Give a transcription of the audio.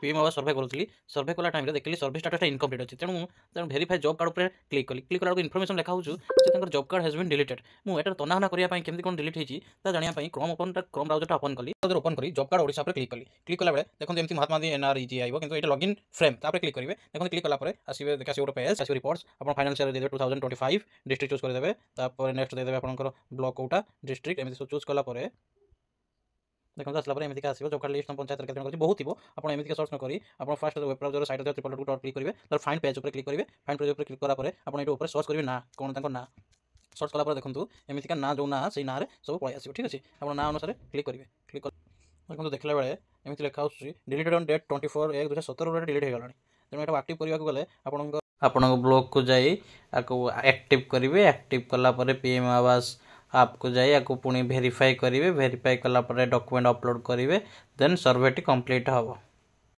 PM आवास सर्वे करूली सर्वे कला time देखिए सर्वे स्टाटस इनकम्प्लीट अच्छी तेणु भेरीफाई जॉब कार्ड पर क्लिक कली क्लिक कला इनफर्मेशन लिखा हो job card has been deleted मुझे तनाहना करने केमती कौन डिलीट होती जानापी क्रोम ब्राउजर ओपन कली ओपन कर जॉब कार्ड ओडिशा पर क्लिक कला देखते एमती महात्मा गांधी एनआरईजी आइब कि ये लॉगिन फ्रेम क्लिक करेंगे देखते क्लिक कला आसवे देखा गोटे पेज आस रिपोर्ट्स आप फाइनान्शियल देते 2025 डिस्ट्रिक्ट चूज करदे नेक्स्ट देते आपंकर ब्लॉक कोटा डिस्ट्रिक्ट एमती सब चूज कला देखो आसला एमती आसो जॉब कार्ड लिस्ट पंचायत केते बहुत थी आप एमती सर्च नक आप fast web browser site click करेंगे तर फाइंड पेज पर क्लिक करेंगे फाइंड पेज पर क्लिक करापर आप सर्च करेंगे ना कौन ना सर्च कलापर देखो एमती ना जो ना से ना सब पलि आस ठीक अच्छे आप ना अनुसार क्लिक करेंगे क्लिक देखो देखला बेले एमती लिखा डिलीटेड ऑन डेट 24/1/2017 डिलीट हो गला तेणु यहाँ आक्टिव करने गले आपण ब्लॉक को जाई एक्टिव करेंगे एक्टिव कलापर पीएम आवास आपको जाए आपको पुणी वेरीफाई करेंगे वेरीफाई कलापर डॉक्यूमेंट अपलोड करेंगे देन सर्वेटी कंप्लीट हम।